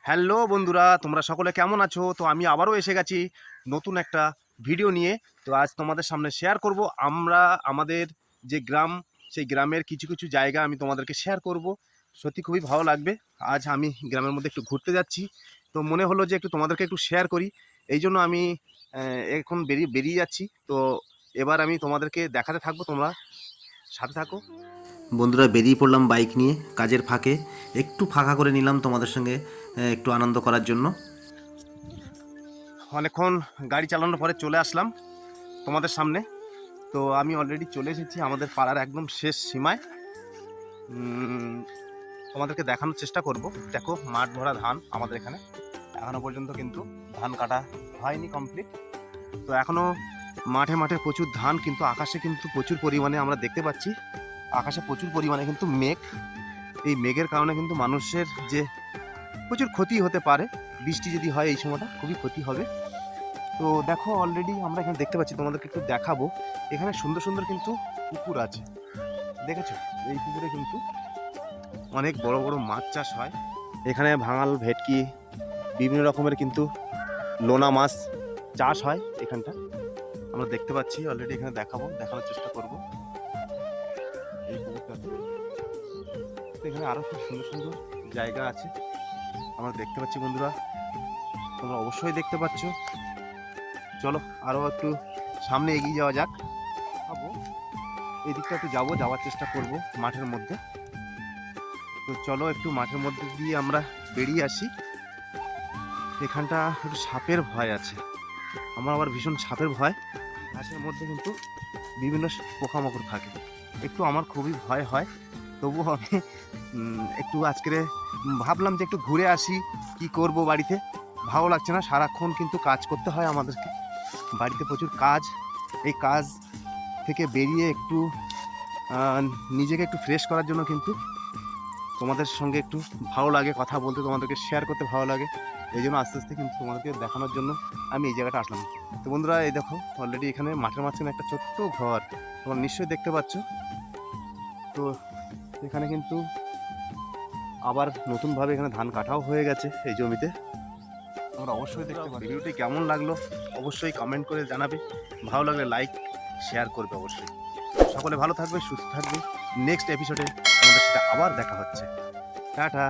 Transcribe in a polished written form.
Hello বন্ধুরা, তোমরা সকলে কেমন আছো? তো আমি আবারও এসে গেছি নতুন একটা ভিডিও নিয়ে। তো আজ তোমাদের সামনে শেয়ার করব আমরা আমাদের যে গ্রাম, সেই গ্রামের কিছু কিছু জায়গা আমি তোমাদেরকে শেয়ার করব। সত্যি খুবই ভালো লাগবে। আজ আমি গ্রামের মধ্যে একটু ঘুরতে যাচ্ছি, তো মনে হলো যে একটু তোমাদেরকে একটু শেয়ার করি। এই জন্য আমি এখন বেরিয়ে যাচ্ছি। তো এবার আমি তোমাদেরকে দেখাতে থাকবো, তোমরা সাথে থাকো। বন্ধুরা, বেরিয়ে পড়লাম বাইক নিয়ে কাজের ফাঁকে। একটু ফাঁকা করে নিলাম তোমাদের সঙ্গে একটু আনন্দ করার জন্য। অনেকক্ষণ গাড়ি চালানোর পরে চলে আসলাম তোমাদের সামনে। তো আমি অলরেডি চলে এসেছি আমাদের পাড়ার একদম শেষ সীমায়। তোমাদেরকে দেখানোর চেষ্টা করব। দেখো, মাঠ ভরা ধান আমাদের এখানে। এখনো পর্যন্ত কিন্তু ধান কাটা হয়নি কমপ্লিট। তো এখনো মাঠে মাঠে প্রচুর ধান, কিন্তু আকাশে কিন্তু প্রচুর পরিমাণে আমরা দেখতে পাচ্ছি, আকাশে প্রচুর পরিমাণে কিন্তু মেঘ। এই মেঘের কারণে কিন্তু মানুষের যে প্রচুর ক্ষতি হতে পারে, বৃষ্টি যদি হয় এই সময়টা খুবই ক্ষতি হবে। তো দেখো, অলরেডি আমরা এখানে দেখতে পাচ্ছি, তোমাদেরকে একটু দেখাবো। এখানে সুন্দর সুন্দর কিন্তু পুকুর আছে, দেখেছো? এই পুকুরে কিন্তু অনেক বড় বড় মাছ চাষ হয়। এখানে ভাঙাল, ভেটকি, বিভিন্ন রকমের কিন্তু লোনা মাছ চাষ হয় এখানটা। আমরা দেখতে পাচ্ছি অলরেডি, এখানে দেখানোর চেষ্টা করব এই পুকুরটাতে। তো এখানে আরো খুব সুন্দর সুন্দর জায়গা আছে আমরা দেখতে পাচ্ছি। বন্ধুরা, তোমরা অবশ্যই দেখতে পাচ্ছ। চলো আরো একটু সামনে এগিয়ে যাওয়া যাক। এই দিকটা একটু যাওয়ার চেষ্টা করব মাঠের মধ্যে। তো চলো একটু মাঠের মধ্যে দিয়ে আমরা বেরিয়ে আসি। এখানটা একটু সাপের ভয় আছে, আমার আবার ভীষণ সাপের ভয়। ঘাসের মধ্যে কিন্তু বিভিন্ন পোকামাকড় থাকে, একটু আমার খুবই ভয় হয়। তবুও আমি একটু আজকে ভাবলাম যে একটু ঘুরে আসি। কি করব, বাড়িতে ভালো লাগছে না, সারাক্ষণ কিন্তু কাজ করতে হয় আমাদেরকে, বাড়িতে প্রচুর কাজ। এই কাজ থেকে বেরিয়ে একটু নিজেকে একটু ফ্রেশ করার জন্য কিন্তু তোমাদের সঙ্গে একটু ভালো লাগে কথা বলতে, তোমাদেরকে শেয়ার করতে ভালো লাগে। এই জন্য আস্তে আস্তে কিন্তু তোমাদেরকে দেখানোর জন্য আমি এই জায়গাটা আসলাম। তো বন্ধুরা, এই দেখো অলরেডি এখানে মাঠের মাঝখানে একটা ছোট্ট ঘর তোমরা নিশ্চয়ই দেখতে পাচ্ছ। তো এখানে কিন্তু আবার নতুনভাবে এখানে ধান কাটাও হয়ে গেছে এই জমিতে। তোমরা অবশ্যই দেখতে পাবে। ভিডিওটি কেমন লাগলো অবশ্যই কমেন্ট করে জানাবে, ভালো লাগলে লাইক শেয়ার করবে অবশ্যই। সকলে ভালো থাকবে, সুস্থ থাকবে। নেক্সট এপিসোডে তোমাদের সাথে আবার দেখা হচ্ছে। টাটা।